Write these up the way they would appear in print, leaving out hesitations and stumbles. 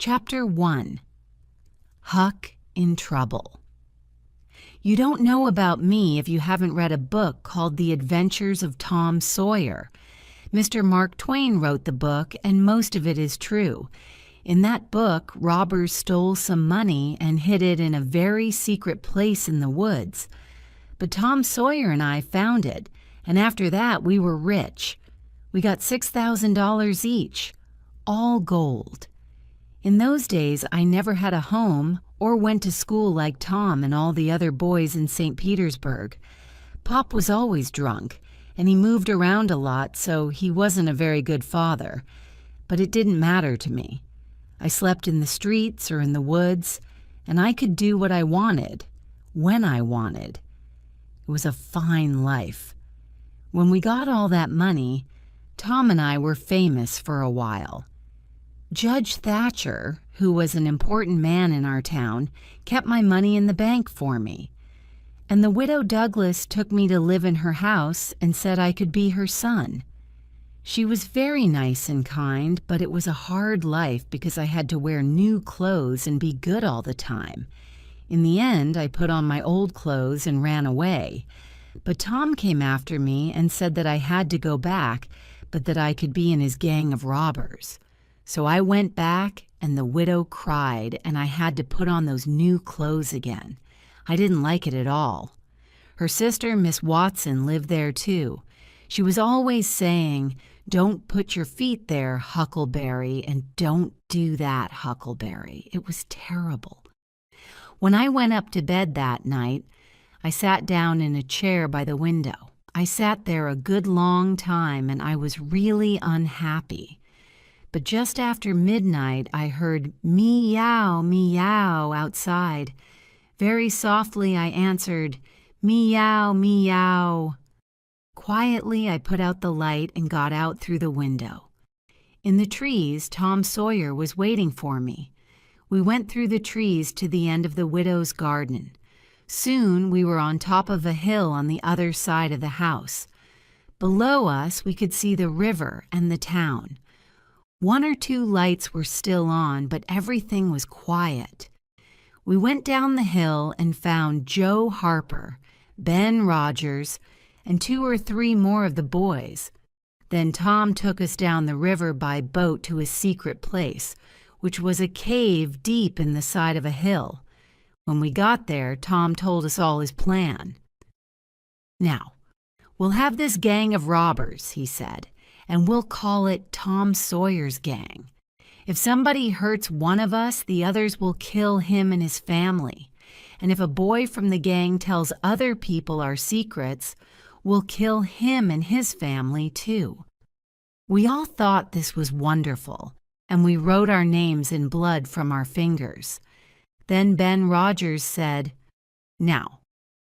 Chapter 1. Huck in Trouble. You don't know about me if you haven't read a book called The Adventures of Tom Sawyer. Mr. Mark Twain wrote the book, and most of it is true. In that book, robbers stole some money and hid it in a very secret place in the woods. But Tom Sawyer and I found it, and after that we were rich. We got $6,000 each, all gold. In those days, I never had a home or went to school like Tom and all the other boys in St. Petersburg. Pop was always drunk, and he moved around a lot, so he wasn't a very good father. But it didn't matter to me. I slept in the streets or in the woods, and I could do what I wanted, when I wanted. It was a fine life. When we got all that money, Tom and I were famous for a while. Judge Thatcher, who was an important man in our town, kept my money in the bank for me. And the widow Douglas took me to live in her house and said I could be her son. She was very nice and kind, but it was a hard life because I had to wear new clothes and be good all the time. In the end, I put on my old clothes and ran away. But Tom came after me and said that I had to go back, but that I could be in his gang of robbers. So I went back, and the widow cried, and I had to put on those new clothes again. I didn't like it at all. Her sister, Miss Watson, lived there too. She was always saying, "Don't put your feet there, Huckleberry, and don't do that, Huckleberry." It was terrible. When I went up to bed that night, I sat down in a chair by the window. I sat there a good long time, and I was really unhappy. But just after midnight, I heard meow, meow outside. Very softly, I answered, meow, meow. Quietly, I put out the light and got out through the window. In the trees, Tom Sawyer was waiting for me. We went through the trees to the end of the widow's garden. Soon, we were on top of a hill on the other side of the house. Below us, we could see the river and the town. One or two lights were still on, but everything was quiet. We went down the hill and found Joe Harper, Ben Rogers, and 2 or 3 more of the boys. Then Tom took us down the river by boat to a secret place, which was a cave deep in the side of a hill. When we got there, Tom told us all his plan. "Now, we'll have this gang of robbers," he said, "and we'll call it Tom Sawyer's gang. If somebody hurts one of us, the others will kill him and his family. And if a boy from the gang tells other people our secrets, we'll kill him and his family too." We all thought this was wonderful, and we wrote our names in blood from our fingers. Then Ben Rogers said, "Now,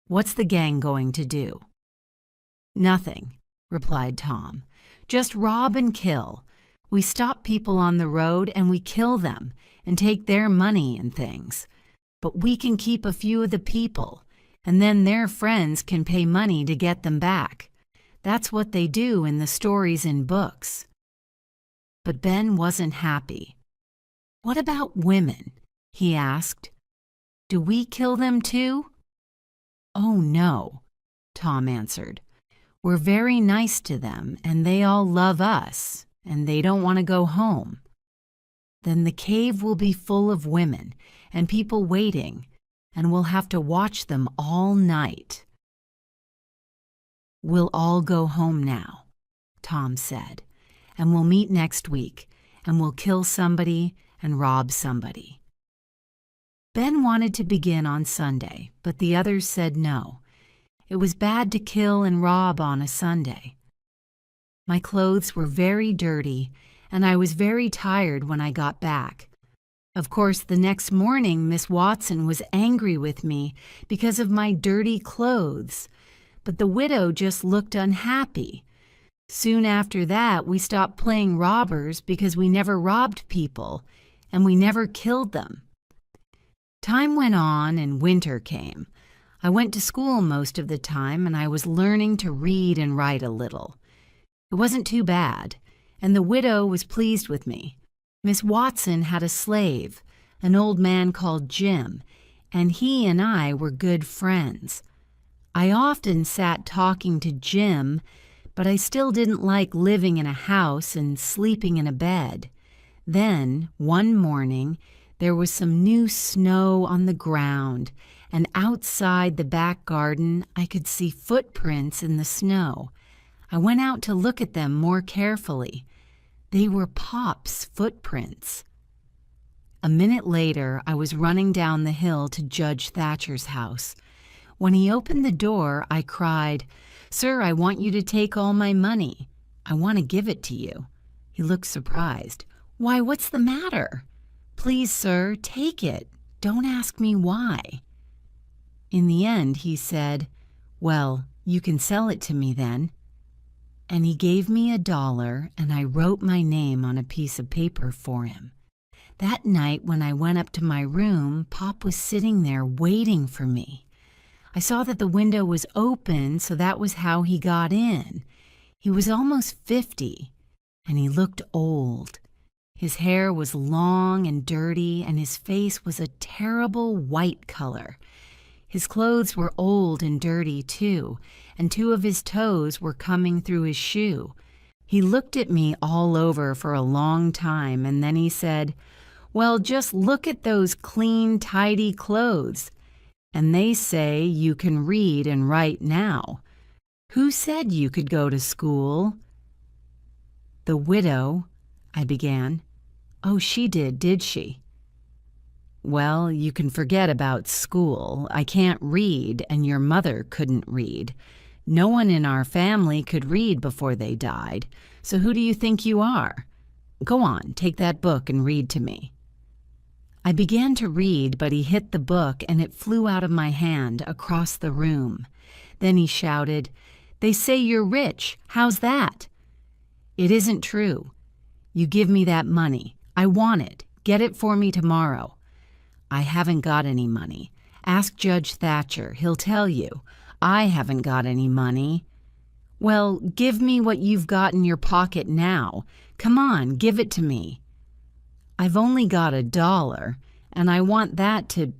what's the gang going to do?" "Nothing," replied Tom. "Just rob and kill. We stop people on the road and we kill them and take their money and things. But we can keep a few of the people, and then their friends can pay money to get them back. That's what they do in the stories in books." But Ben wasn't happy. "What about women?" he asked. "Do we kill them too?" "Oh, no," Tom answered. "We're very nice to them, and they all love us, and they don't want to go home." "Then the cave will be full of women and people waiting, and we'll have to watch them all night." "We'll all go home now," Tom said, "and we'll meet next week, and we'll kill somebody and rob somebody." Ben wanted to begin on Sunday, but the others said no. It was bad to kill and rob on a Sunday. My clothes were very dirty, and I was very tired when I got back. Of course, the next morning, Miss Watson was angry with me because of my dirty clothes, but the widow just looked unhappy. Soon after that, we stopped playing robbers because we never robbed people, and we never killed them. Time went on, and winter came. I went to school most of the time, and I was learning to read and write a little. It wasn't too bad, and the widow was pleased with me. Miss Watson had a slave, an old man called Jim, and he and I were good friends. I often sat talking to Jim, but I still didn't like living in a house and sleeping in a bed. Then, one morning, there was some new snow on the ground, and outside the back garden I could see footprints in the snow. I went out to look at them more carefully. They were Pop's footprints. A minute later, I was running down the hill to Judge Thatcher's house. When he opened the door, I cried, "Sir, I want you to take all my money. I want to give it to you." He looked surprised. "Why, what's the matter?" "Please, sir, take it. Don't ask me why." In the end, he said, "Well, you can sell it to me then." And he gave me $1, and I wrote my name on a piece of paper for him. That night, when I went up to my room, Pop was sitting there waiting for me. I saw that the window was open, so that was how he got in. He was almost 50, and he looked old. His hair was long and dirty, and his face was a terrible white color. His clothes were old and dirty, too, and 2 of his toes were coming through his shoe. He looked at me all over for a long time, and then he said, "Well, just look at those clean, tidy clothes. And they say you can read and write now. Who said you could go to school?" "The widow," I began. "Oh, she did she?" "Well, you can forget about school. I can't read, and your mother couldn't read. No one in our family could read before they died. So who do you think you are? Go on, take that book and read to me." I began to read, but he hit the book and it flew out of my hand across the room. Then he shouted, "They say you're rich. How's that?" "It isn't true. You give me that money. I want it. Get it for me tomorrow." "I haven't got any money. Ask Judge Thatcher. He'll tell you. I haven't got any money." "Well, give me what you've got in your pocket now. Come on, give it to me." "I've only got $1, and I want that to—"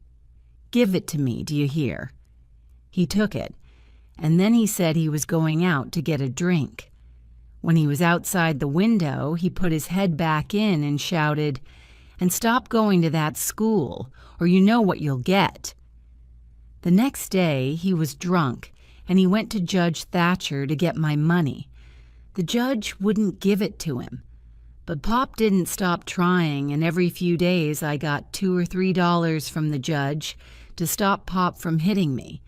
"Give it to me, do you hear?" He took it, and then he said he was going out to get a drink. When he was outside the window, he put his head back in and shouted, "And stop going to that school, or you know what you'll get." The next day, he was drunk, and he went to Judge Thatcher to get my money. The judge wouldn't give it to him. But Pop didn't stop trying, and every few days I got $2 or $3 from the judge to stop Pop from hitting me.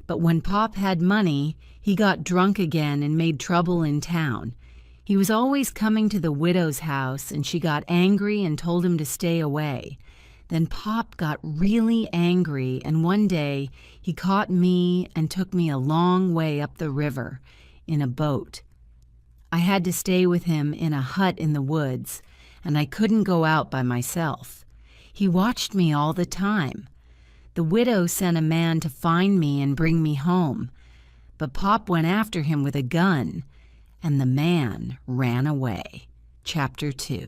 But when Pop had money, he got drunk again and made trouble in town. He was always coming to the widow's house, and she got angry and told him to stay away. Then Pop got really angry, and one day he caught me and took me a long way up the river in a boat. I had to stay with him in a hut in the woods, and I couldn't go out by myself. He watched me all the time. The widow sent a man to find me and bring me home, but Pop went after him with a gun, and the man ran away. Chapter 2.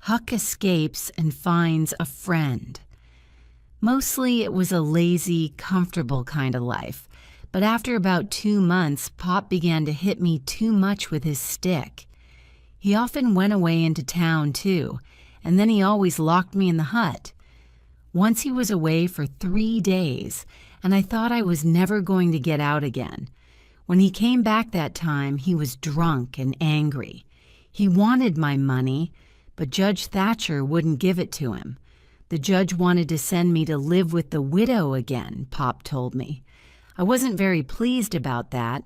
Huck escapes and finds a friend. Mostly it was a lazy, comfortable kind of life. But after about 2 months, Pop began to hit me too much with his stick. He often went away into town, too, and then he always locked me in the hut. Once he was away for 3 days, and I thought I was never going to get out again. When he came back that time, he was drunk and angry. He wanted my money, but Judge Thatcher wouldn't give it to him. The judge wanted to send me to live with the widow again, Pop told me. I wasn't very pleased about that.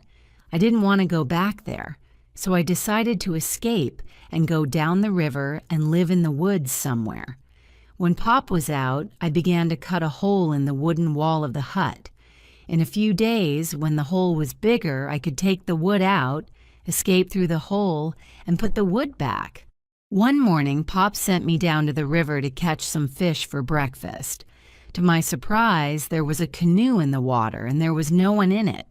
I didn't want to go back there, so I decided to escape and go down the river and live in the woods somewhere. When Pop was out, I began to cut a hole in the wooden wall of the hut. In a few days, when the hole was bigger, I could take the wood out, escape through the hole, and put the wood back. One morning, Pop sent me down to the river to catch some fish for breakfast. To my surprise, there was a canoe in the water, and there was no one in it.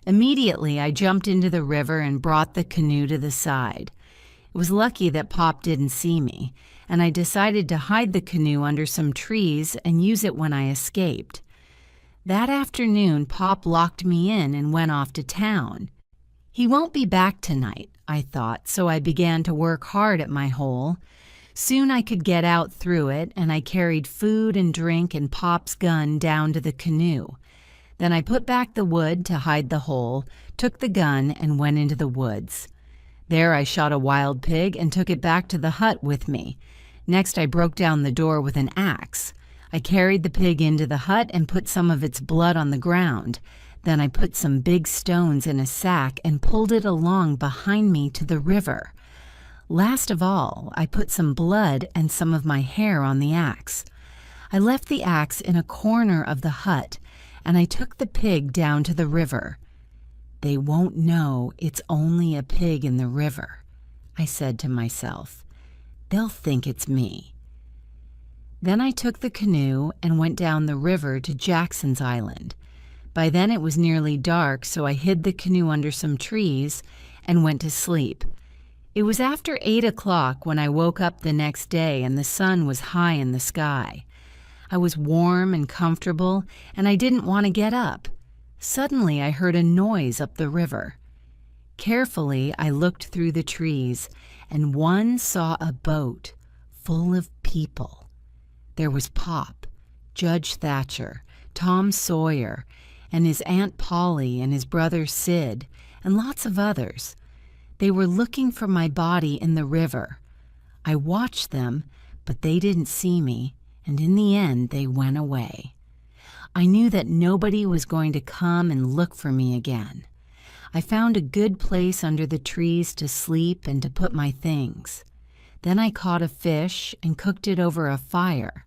Immediately, I jumped into the river and brought the canoe to the side. It was lucky that Pop didn't see me, and I decided to hide the canoe under some trees and use it when I escaped. That afternoon, Pop locked me in and went off to town. He won't be back tonight, I thought, so I began to work hard at my hole. Soon I could get out through it, and I carried food and drink and Pop's gun down to the canoe. Then I put back the wood to hide the hole, took the gun, and went into the woods. There I shot a wild pig and took it back to the hut with me. Next I broke down the door with an axe. I carried the pig into the hut and put some of its blood on the ground. Then I put some big stones in a sack and pulled it along behind me to the river. Last of all, I put some blood and some of my hair on the axe. I left the axe in a corner of the hut, and I took the pig down to the river. "They won't know it's only a pig in the river," I said to myself. "They'll think it's me." Then I took the canoe and went down the river to Jackson's Island. By then it was nearly dark, so I hid the canoe under some trees and went to sleep. It was after 8 o'clock when I woke up the next day and the sun was high in the sky. I was warm and comfortable, and I didn't want to get up. Suddenly I heard a noise up the river. Carefully I looked through the trees, and one saw a boat full of people. There was Pop, Judge Thatcher, Tom Sawyer, and his Aunt Polly and his brother Sid, and lots of others. They were looking for my body in the river. I watched them, but they didn't see me, and in the end they went away. I knew that nobody was going to come and look for me again. I found a good place under the trees to sleep and to put my things. Then I caught a fish and cooked it over a fire.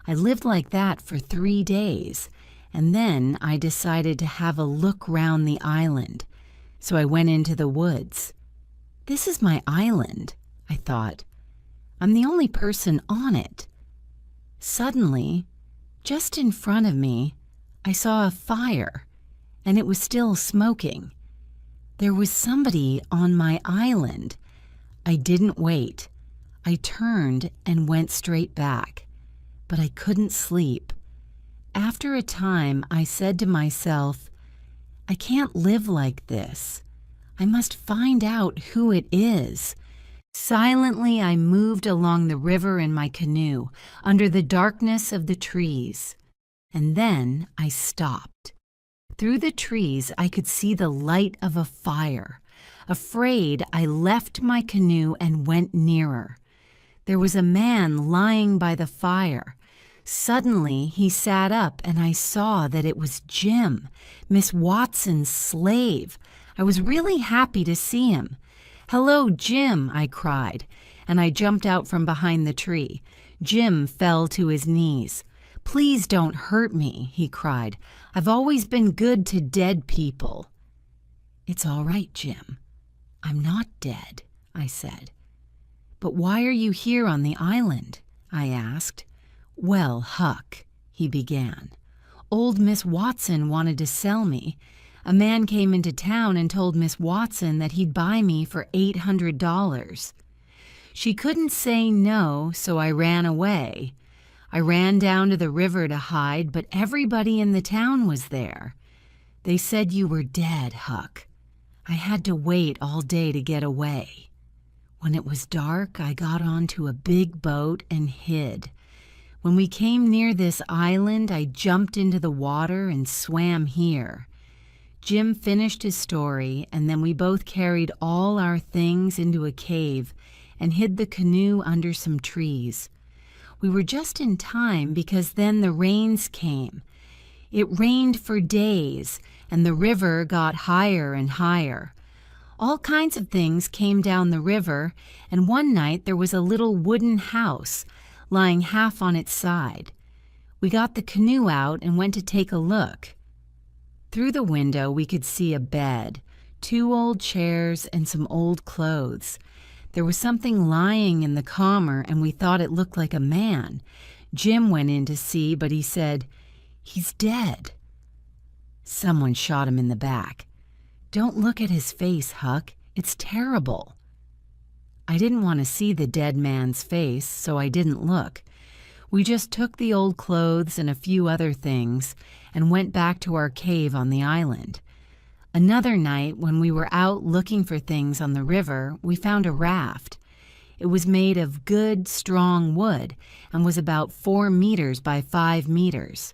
I lived like that for 3 days, and then I decided to have a look round the island. So I went into the woods. This is my island, I thought. I'm the only person on it. Suddenly, just in front of me, I saw a fire, and it was still smoking. There was somebody on my island. I didn't wait. I turned and went straight back, but I couldn't sleep. After a time, I said to myself, I can't live like this. I must find out who it is. Silently, I moved along the river in my canoe, under the darkness of the trees. And then I stopped. Through the trees, I could see the light of a fire. Afraid, I left my canoe and went nearer. There was a man lying by the fire. Suddenly, he sat up, and I saw that it was Jim, Miss Watson's slave. I was really happy to see him. "Hello, Jim," I cried, and I jumped out from behind the tree. Jim fell to his knees. "Please don't hurt me," he cried. "I've always been good to dead people." "It's all right, Jim. I'm not dead," I said. "But why are you here on the island?" I asked. "Well, Huck," he began, "old Miss Watson wanted to sell me. A man came into town and told Miss Watson that he'd buy me for $800. She couldn't say no, so I ran away. I ran down to the river to hide, but everybody in the town was there. They said you were dead, Huck. I had to wait all day to get away. When it was dark, I got onto a big boat and hid. When we came near this island, I jumped into the water and swam here." Jim finished his story, and then we both carried all our things into a cave and hid the canoe under some trees. We were just in time because then the rains came. It rained for days, and the river got higher and higher. All kinds of things came down the river, and one night there was a little wooden house lying half on its side. We got the canoe out and went to take a look. Through the window we could see a bed, 2 old chairs, and some old clothes. There was something lying in the comber, and we thought it looked like a man. Jim went in to see, but he said, "He's dead." Someone shot him in the back. "Don't look at his face, Huck. It's terrible." I didn't want to see the dead man's face, so I didn't look. We just took the old clothes and a few other things and went back to our cave on the island. Another night, when we were out looking for things on the river, we found a raft. It was made of good, strong wood and was about 4 meters by 5 meters.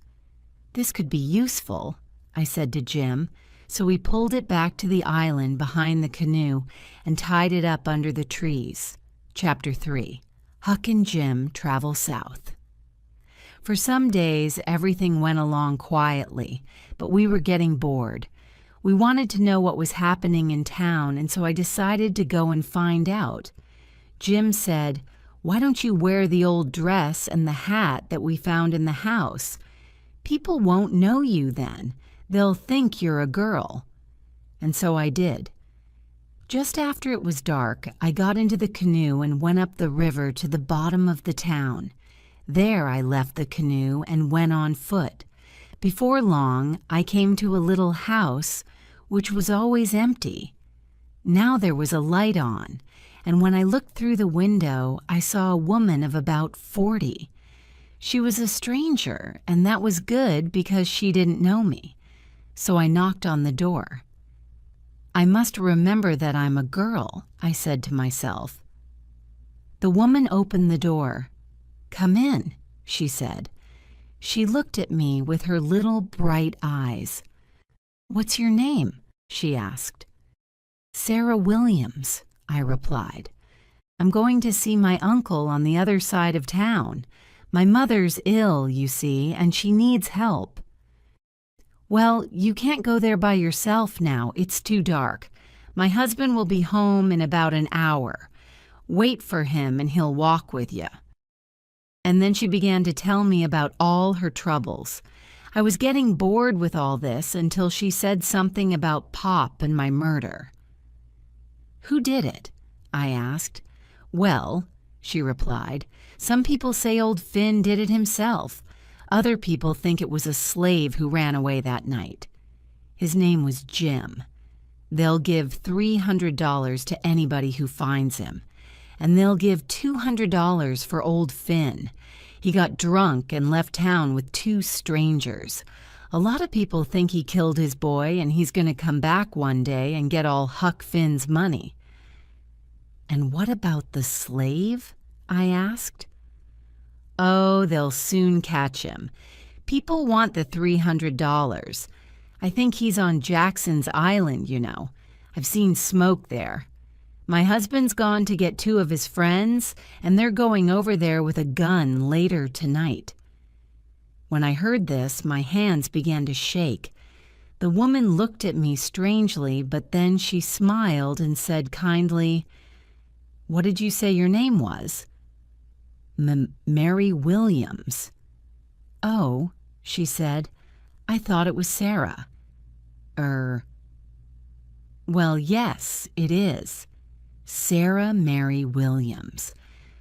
"This could be useful," I said to Jim, so we pulled it back to the island behind the canoe and tied it up under the trees. Chapter 3. Huck and Jim Travel South. For some days, everything went along quietly, but we were getting bored. We wanted to know what was happening in town, and so I decided to go and find out. Jim said, "Why don't you wear the old dress and the hat that we found in the house? People won't know you then. They'll think you're a girl." And so I did. Just after it was dark, I got into the canoe and went up the river to the bottom of the town. There I left the canoe and went on foot. Before long, I came to a little house which was always empty. Now there was a light on, and when I looked through the window, I saw a woman of about 40. She was a stranger, and that was good because she didn't know me. So I knocked on the door. "I must remember that I'm a girl," I said to myself. The woman opened the door. "Come in," she said. She looked at me with her little bright eyes. "What's your name?" she asked. "Sarah Williams," I replied. "I'm going to see my uncle on the other side of town. My mother's ill, you see, and she needs help." "Well, you can't go there by yourself now. It's too dark. My husband will be home in about an hour. Wait for him and he'll walk with you." And then she began to tell me about all her troubles. I was getting bored with all this until she said something about Pop and my murder. "Who did it?" I asked. "Well," she replied, "some people say old Finn did it himself. Other people think it was a slave who ran away that night. His name was Jim. They'll give $300 to anybody who finds him, and they'll give $200 for old Finn. He got drunk and left town with 2 strangers. A lot of people think he killed his boy and he's going to come back one day and get all Huck Finn's money." "And what about the slave?" I asked. "Oh, they'll soon catch him. People want the $300. I think he's on Jackson's Island, you know. I've seen smoke there. My husband's gone to get 2 of his friends, and they're going over there with a gun later tonight." When I heard this, my hands began to shake. The woman looked at me strangely, but then she smiled and said kindly, "What did you say your name was?" "Mary Williams." "Oh," she said, "I thought it was Sarah." Well, yes, it is. Sarah Mary Williams.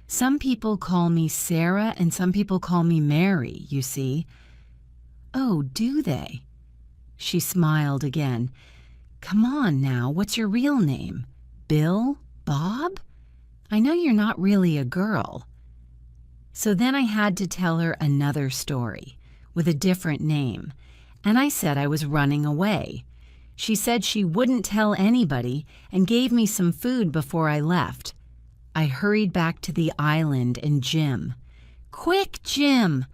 Some people call me Sarah and some people call me Mary, you see." "Oh, do they?" She smiled again. "Come on now, what's your real name? Bill? Bob? I know you're not really a girl." So then I had to tell her another story, with a different name, and I said I was running away. She said she wouldn't tell anybody and gave me some food before I left. I hurried back to the island and Jim. "Quick, Jim!"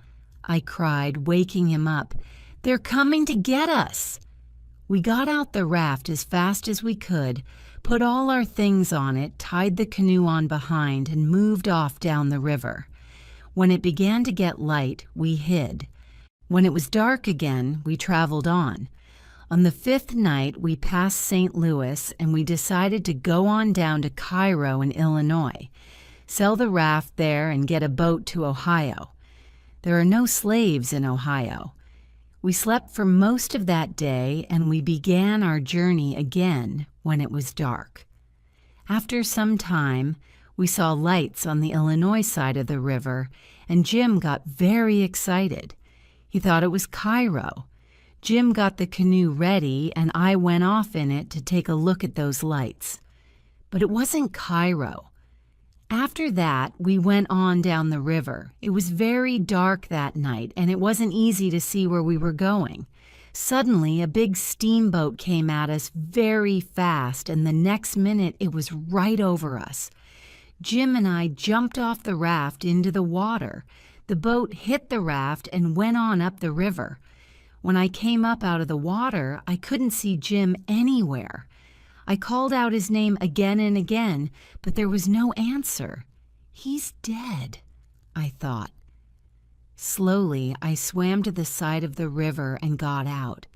I cried, waking him up. "They're coming to get us!" We got out the raft as fast as we could, put all our things on it, tied the canoe on behind, and moved off down the river. When it began to get light, we hid. When it was dark again, we traveled on. On the 5th night, we passed St. Louis, and we decided to go on down to Cairo in Illinois, sell the raft there, and get a boat to Ohio. There are no slaves in Ohio. We slept for most of that day, and we began our journey again when it was dark. After some time, we saw lights on the Illinois side of the river, and Jim got very excited. He thought it was Cairo. Jim got the canoe ready, and I went off in it to take a look at those lights. But it wasn't Cairo. After that, we went on down the river. It was very dark that night, and it wasn't easy to see where we were going. Suddenly, a big steamboat came at us very fast, and the next minute it was right over us. Jim and I jumped off the raft into the water. The boat hit the raft and went on up the river. When I came up out of the water, I couldn't see Jim anywhere. I called out his name again and again, but there was no answer. He's dead, I thought. Slowly, I swam to the side of the river and got out.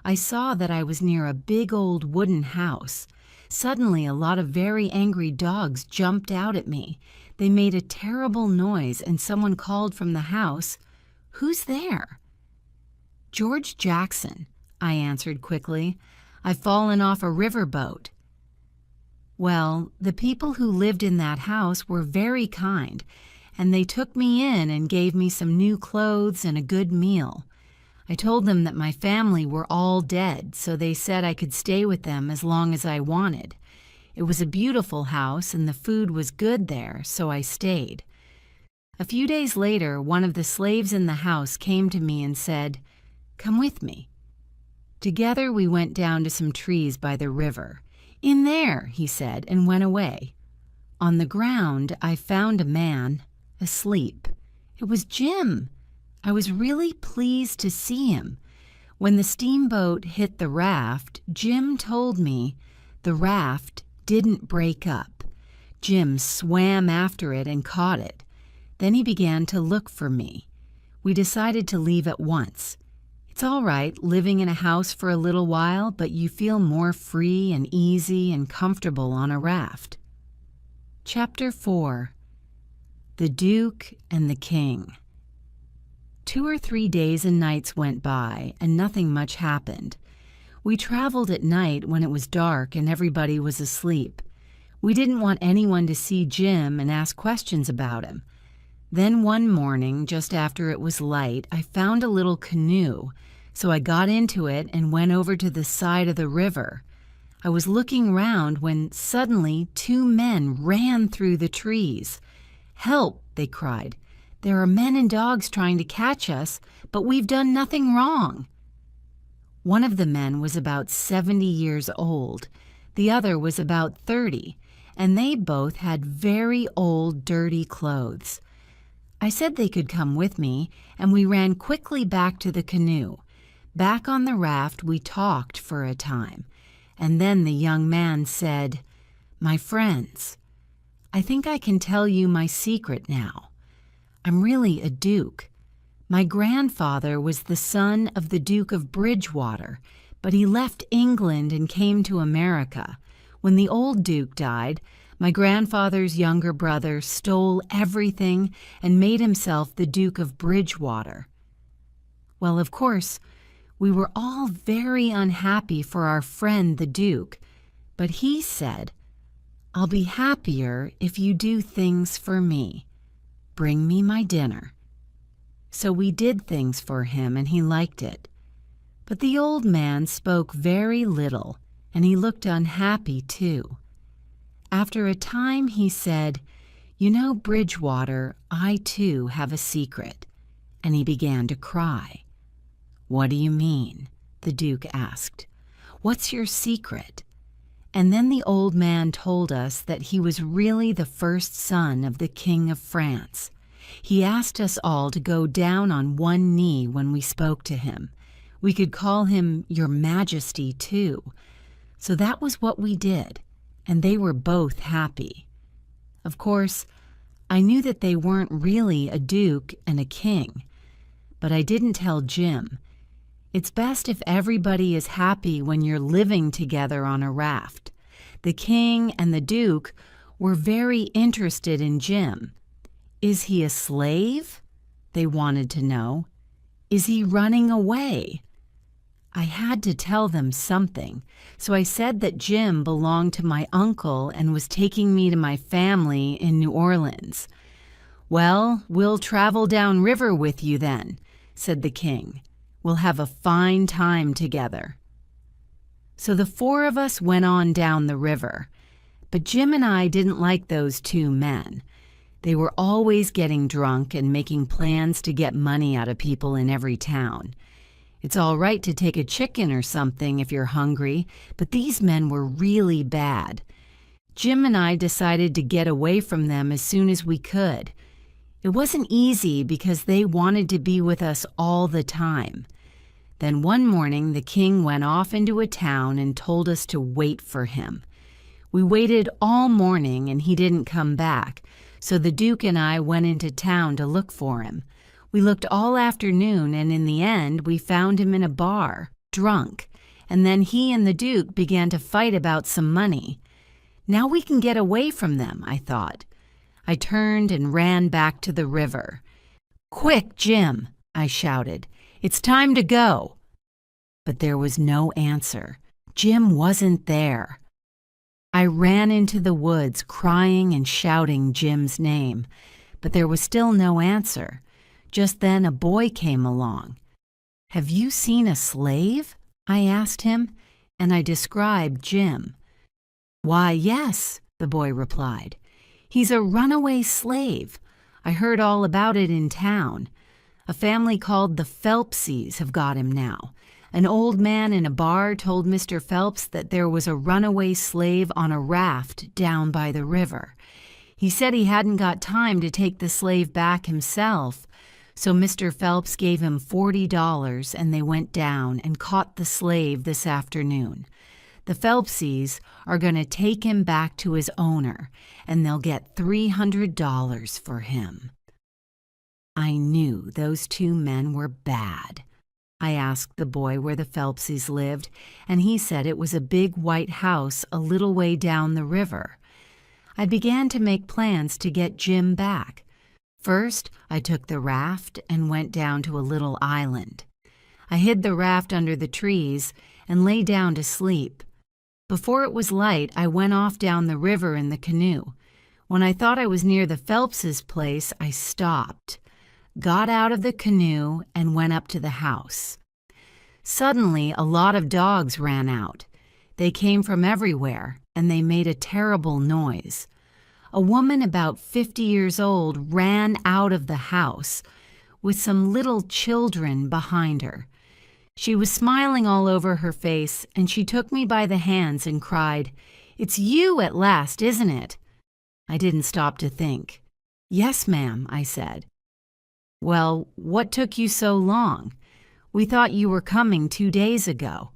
I saw that I was near a big old wooden house. Suddenly, a lot of very angry dogs jumped out at me. They made a terrible noise, and someone called from the house, "Who's there?" "George Jackson," I answered quickly. "I've fallen off a riverboat." Well, the people who lived in that house were very kind, and they took me in and gave me some new clothes and a good meal. I told them that my family were all dead, so they said I could stay with them as long as I wanted. It was a beautiful house, and the food was good there, so I stayed. A few days later, one of the slaves in the house came to me and said, "Come with me." Together we went down to some trees by the river. "In there," he said, and went away. On the ground, I found a man asleep. It was Jim. I was really pleased to see him. When the steamboat hit the raft, Jim told me the raft didn't break up. Jim swam after it and caught it. Then he began to look for me. We decided to leave at once. It's all right living in a house for a little while, but you feel more free and easy and comfortable on a raft. Chapter 4. The Duke and the King. 2 or 3 days and nights went by, and nothing much happened. We traveled at night when it was dark and everybody was asleep. We didn't want anyone to see Jim and ask questions about him. Then one morning, just after it was light, I found a little canoe, so I got into it and went over to the side of the river. I was looking round when suddenly 2 men ran through the trees. "Help!" they cried. "There are men and dogs trying to catch us, but we've done nothing wrong." One of the men was about 70 years old. The other was about 30, and they both had very old, dirty clothes. I said they could come with me, and we ran quickly back to the canoe. Back on the raft, we talked for a time, and then the young man said, "My friends, I think I can tell you my secret now. I'm really a duke. My grandfather was the son of the Duke of Bridgewater, but he left England and came to America. When the old duke died, my grandfather's younger brother stole everything and made himself the Duke of Bridgewater. Well, of course, we were all very unhappy for our friend the Duke, but he said, 'I'll be happier if you do things for me. Bring me my dinner.' So we did things for him, and he liked it. But the old man spoke very little, and he looked unhappy too. After a time he said, 'You know, Bridgewater, I too have a secret.' And he began to cry. 'What do you mean?' the Duke asked. 'What's your secret?' And then the old man told us that he was really the first son of the King of France. He asked us all to go down on one knee when we spoke to him. We could call him Your Majesty too. So that was what we did, and they were both happy. Of course, I knew that they weren't really a duke and a king, but I didn't tell Jim. It's best if everybody is happy when you're living together on a raft. The king and the duke were very interested in Jim. Is he a slave? They wanted to know. Is he running away? I had to tell them something, so I said that Jim belonged to my uncle and was taking me to my family in New Orleans. "Well, we'll travel down river with you then," said the king. "We'll have a fine time together." So the 4 of us went on down the river. But Jim and I didn't like those two men. They were always getting drunk and making plans to get money out of people in every town. It's all right to take a chicken or something if you're hungry, but these men were really bad. Jim and I decided to get away from them as soon as we could. It wasn't easy because they wanted to be with us all the time. Then one morning, the king went off into a town and told us to wait for him. We waited all morning and he didn't come back, so the Duke and I went into town to look for him. We looked all afternoon, and in the end, we found him in a bar, drunk, and then he and the Duke began to fight about some money. Now we can get away from them, I thought. I turned and ran back to the river. "Quick, Jim," I shouted. "It's time to go." But there was no answer. Jim wasn't there. I ran into the woods, crying and shouting Jim's name, but there was still no answer. Just then a boy came along. "Have you seen a slave?" I asked him, and I described Jim. "Why, yes," the boy replied. "He's a runaway slave. I heard all about it in town. A family called the Phelpses have got him now. An old man in a bar told Mr. Phelps that there was a runaway slave on a raft down by the river. He said he hadn't got time to take the slave back himself, so Mr. Phelps gave him $40 and they went down and caught the slave this afternoon. The Phelpses are going to take him back to his owner, and they'll get $300 for him." I knew those two men were bad. I asked the boy where the Phelpses lived, and he said it was a big white house a little way down the river. I began to make plans to get Jim back. First, I took the raft and went down to a little island. I hid the raft under the trees and lay down to sleep. Before it was light, I went off down the river in the canoe. When I thought I was near the Phelpses' place, I stopped, got out of the canoe, and went up to the house. Suddenly, a lot of dogs ran out. They came from everywhere, and they made a terrible noise. A woman about 50 years old ran out of the house with some little children behind her. She was smiling all over her face, and she took me by the hands and cried, "It's you at last, isn't it?" I didn't stop to think. "Yes, ma'am," I said. "Well, what took you so long? We thought you were coming 2 days ago.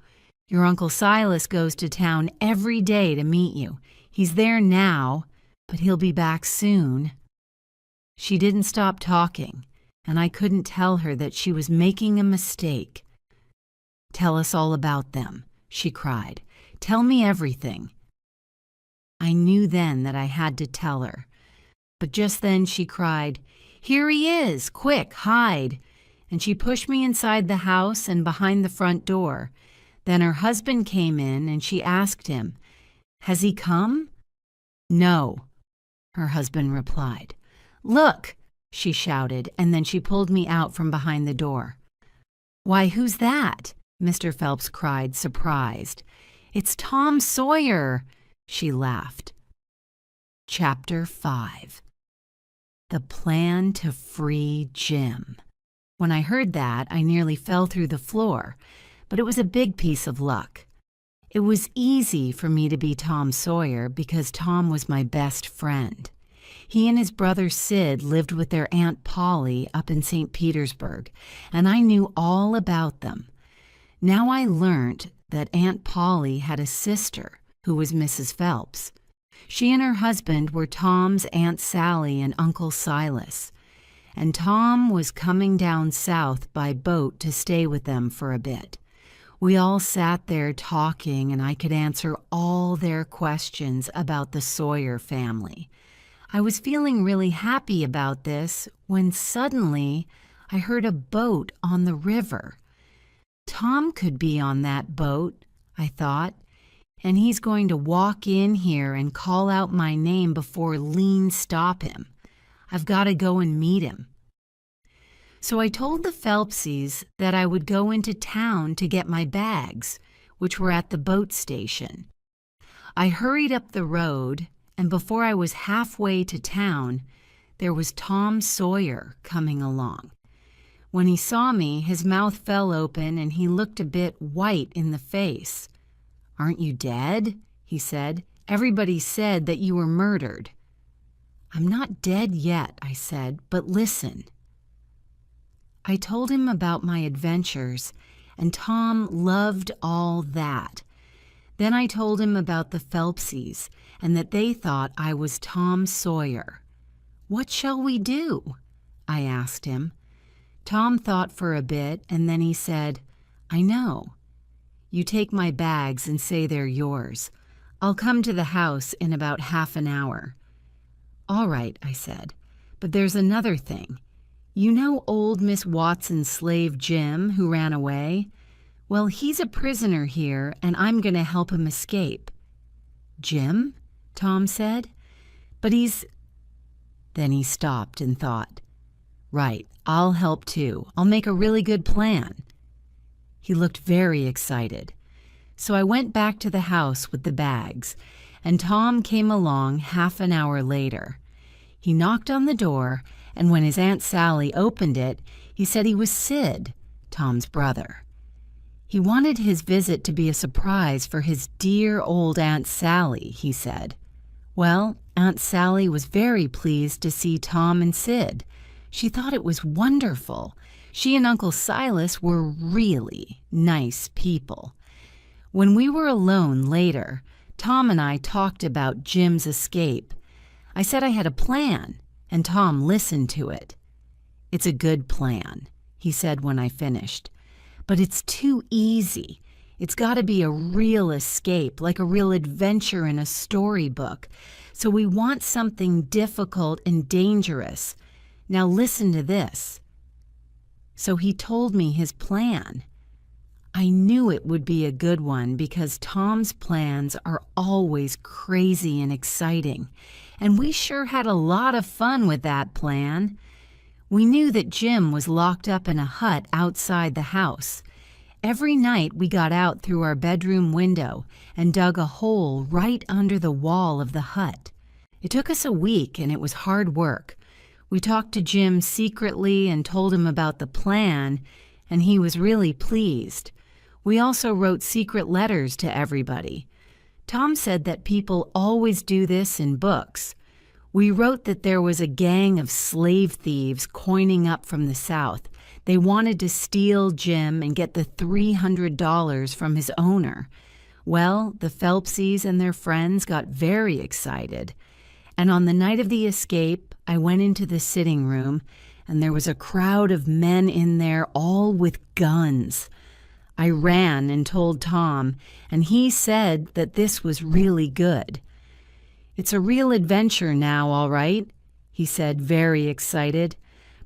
Your Uncle Silas goes to town every day to meet you. He's there now, but he'll be back soon." She didn't stop talking, and I couldn't tell her that she was making a mistake. "Tell us all about them," she cried. "Tell me everything." I knew then that I had to tell her. But just then she cried, "Here he is! Quick, hide!" And she pushed me inside the house and behind the front door. Then her husband came in and she asked him, "Has he come?" "No," her husband replied. "Look!" she shouted, and then she pulled me out from behind the door. "Why, who's that?" Mr. Phelps cried, surprised. "It's Tom Sawyer!" She laughed. Chapter 5. The Plan to Free Jim. When I heard that, I nearly fell through the floor, but it was a big piece of luck. It was easy for me to be Tom Sawyer because Tom was my best friend. He and his brother Sid lived with their Aunt Polly up in St. Petersburg, and I knew all about them. Now I learnt that Aunt Polly had a sister who was Mrs. Phelps. She and her husband were Tom's Aunt Sally and Uncle Silas, and Tom was coming down south by boat to stay with them for a bit. We all sat there talking, and I could answer all their questions about the Sawyer family. I was feeling really happy about this when suddenly I heard a boat on the river. Tom could be on that boat, I thought, and he's going to walk in here and call out my name before Lean stop him. I've got to go and meet him. So I told the Phelpses that I would go into town to get my bags, which were at the boat station. I hurried up the road, and before I was halfway to town, there was Tom Sawyer coming along. When he saw me, his mouth fell open and he looked a bit white in the face. "Aren't you dead?" he said. "Everybody said that you were murdered." "I'm not dead yet," I said, "but listen." I told him about my adventures, and Tom loved all that. Then I told him about the Phelpsies and that they thought I was Tom Sawyer. "What shall we do?" I asked him. Tom thought for a bit, and then he said, "I know. You take my bags and say they're yours. I'll come to the house in about half an hour." "All right," I said, "but there's another thing. You know old Miss Watson's slave Jim who ran away? Well, he's a prisoner here, and I'm going to help him escape." "Jim?" Tom said. "But he's—" Then he stopped and thought. "Right, I'll help too. I'll make a really good plan." He looked very excited. So I went back to the house with the bags, and Tom came along half an hour later. He knocked on the door, and when his Aunt Sally opened it, he said he was Sid, Tom's brother. He wanted his visit to be a surprise for his dear old Aunt Sally, he said. Well, Aunt Sally was very pleased to see Tom and Sid. She thought it was wonderful. She and Uncle Silas were really nice people. When we were alone later, Tom and I talked about Jim's escape. I said I had a plan, and Tom listened to it. "It's a good plan," he said when I finished. "But it's too easy. It's got to be a real escape, like a real adventure in a storybook. So we want something difficult and dangerous. Now listen to this." So he told me his plan. I knew it would be a good one because Tom's plans are always crazy and exciting, and we sure had a lot of fun with that plan. We knew that Jim was locked up in a hut outside the house. Every night we got out through our bedroom window and dug a hole right under the wall of the hut. It took us a week and it was hard work. We talked to Jim secretly and told him about the plan, and he was really pleased. We also wrote secret letters to everybody. Tom said that people always do this in books. We wrote that there was a gang of slave thieves coining up from the South. They wanted to steal Jim and get the $300 from his owner. Well, the Phelpsies and their friends got very excited. And on the night of the escape, I went into the sitting room, and there was a crowd of men in there, all with guns. I ran and told Tom, and he said that this was really good. "It's a real adventure now, all right," he said, very excited.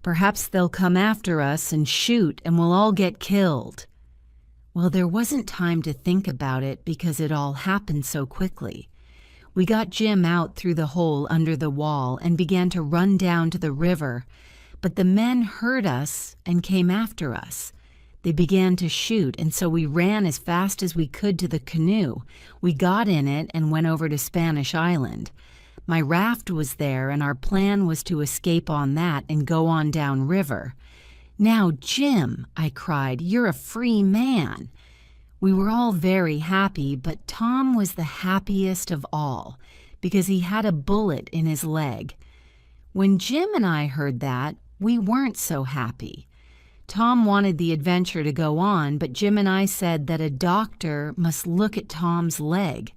"Perhaps they'll come after us and shoot, and we'll all get killed." Well, there wasn't time to think about it because it all happened so quickly. We got Jim out through the hole under the wall and began to run down to the river, but the men heard us and came after us. They began to shoot, and so we ran as fast as we could to the canoe. We got in it and went over to Spanish Island. My raft was there, and our plan was to escape on that and go on downriver. "Now, Jim," I cried, "you're a free man." We were all very happy, but Tom was the happiest of all because he had a bullet in his leg. When Jim and I heard that, we weren't so happy. Tom wanted the adventure to go on, but Jim and I said that a doctor must look at Tom's leg.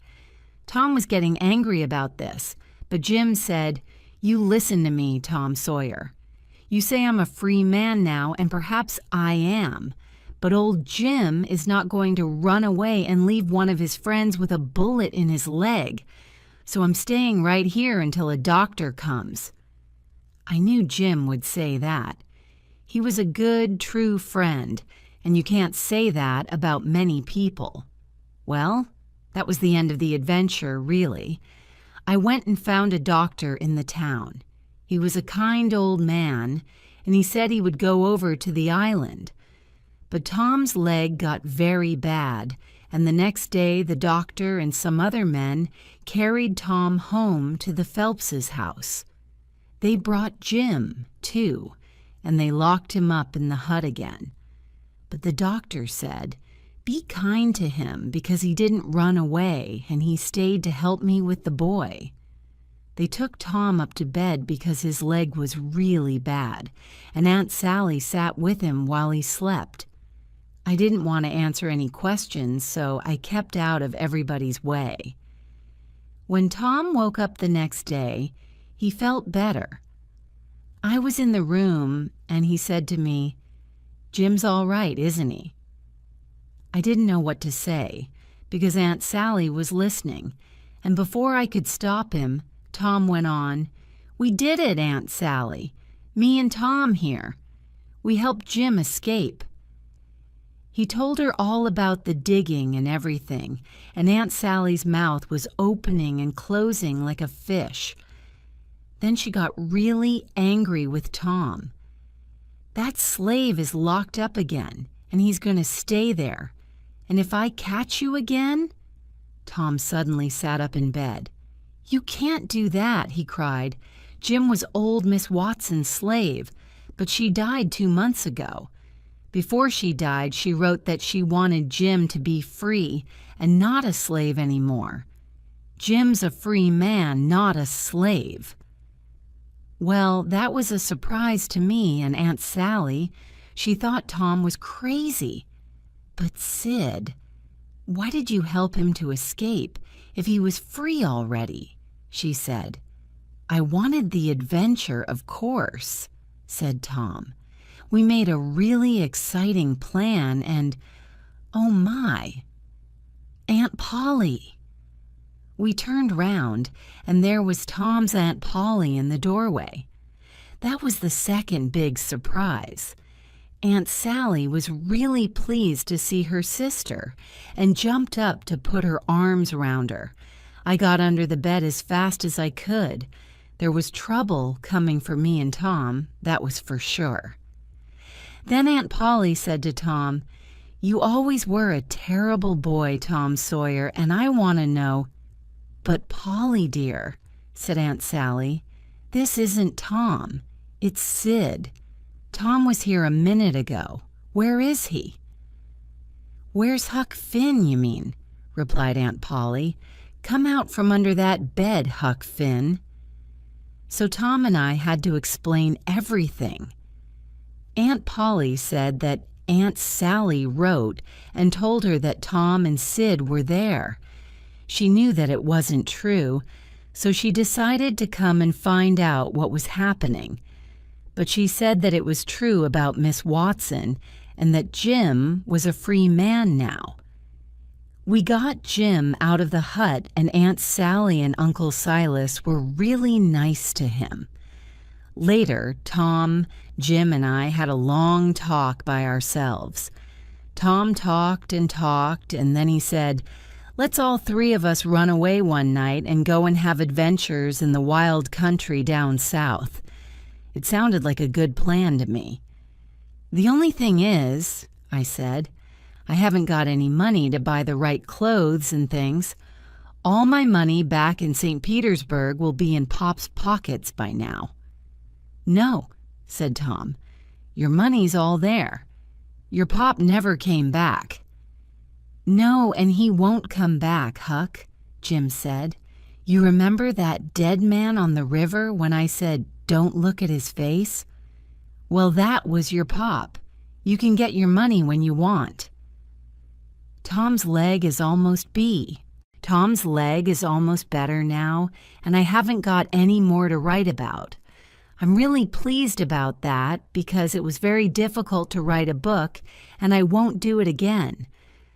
Tom was getting angry about this, but Jim said, "You listen to me, Tom Sawyer. You say I'm a free man now, and perhaps I am, but old Jim is not going to run away and leave one of his friends with a bullet in his leg. So I'm staying right here until a doctor comes." I knew Jim would say that. He was a good, true friend, and you can't say that about many people. Well, that was the end of the adventure, really. I went and found a doctor in the town. He was a kind old man, and he said he would go over to the island. But Tom's leg got very bad, and the next day the doctor and some other men carried Tom home to the Phelpses' house. They brought Jim, too, and they locked him up in the hut again. But the doctor said, "Be kind to him because he didn't run away and he stayed to help me with the boy." They took Tom up to bed because his leg was really bad, and Aunt Sally sat with him while he slept. I didn't want to answer any questions, so I kept out of everybody's way. When Tom woke up the next day, he felt better. I was in the room, and he said to me, "Jim's all right, isn't he?" I didn't know what to say, because Aunt Sally was listening, and before I could stop him, Tom went on, "We did it, Aunt Sally. Me and Tom here. We helped Jim escape." He told her all about the digging and everything, and Aunt Sally's mouth was opening and closing like a fish. Then she got really angry with Tom. "That slave is locked up again, and he's going to stay there. And if I catch you again—" Tom suddenly sat up in bed. "You can't do that," he cried. "Jim was old Miss Watson's slave, but she died 2 months ago. Before she died, she wrote that she wanted Jim to be free and not a slave anymore. Jim's a free man, not a slave." Well, that was a surprise to me and Aunt Sally. She thought Tom was crazy. "But Sid, why did you help him to escape if he was free already?" she said. "I wanted the adventure, of course," said Tom. "We made a really exciting plan and, oh my, Aunt Polly." We turned round, and there was Tom's Aunt Polly in the doorway. That was the second big surprise. Aunt Sally was really pleased to see her sister and jumped up to put her arms around her. I got under the bed as fast as I could. There was trouble coming for me and Tom, that was for sure. Then Aunt Polly said to Tom, "You always were a terrible boy, Tom Sawyer, and I want to know—" "But Polly, dear," said Aunt Sally, "this isn't Tom. It's Sid. Tom was here a minute ago. Where is he?" "Where's Huck Finn, you mean?" replied Aunt Polly. "Come out from under that bed, Huck Finn." So Tom and I had to explain everything. Aunt Polly said that Aunt Sally wrote and told her that Tom and Sid were there. She knew that it wasn't true, so she decided to come and find out what was happening. But she said that it was true about Miss Watson and that Jim was a free man now. We got Jim out of the hut, and Aunt Sally and Uncle Silas were really nice to him. Later, Tom, Jim, and I had a long talk by ourselves. Tom talked, and then he said, "Let's all 3 of us run away one night and go and have adventures in the wild country down south." It sounded like a good plan to me. "The only thing is," I said, "I haven't got any money to buy the right clothes and things. All my money back in St. Petersburg will be in Pop's pockets by now." "No," said Tom, "your money's all there. Your Pop never came back." "No, and he won't come back, Huck," Jim said. "You remember that dead man on the river when I said, 'Don't look at his face'? Well, that was your Pop. You can get your money when you want." Tom's leg is almost better now, and I haven't got any more to write about. I'm really pleased about that because it was very difficult to write a book, and I won't do it again.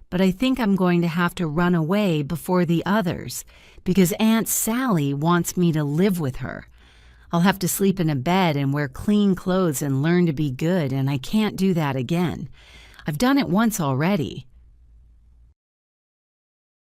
But I think I'm going to have to run away before the others because Aunt Sally wants me to live with her. I'll have to sleep in a bed and wear clean clothes and learn to be good, and I can't do that again. I've done it once already.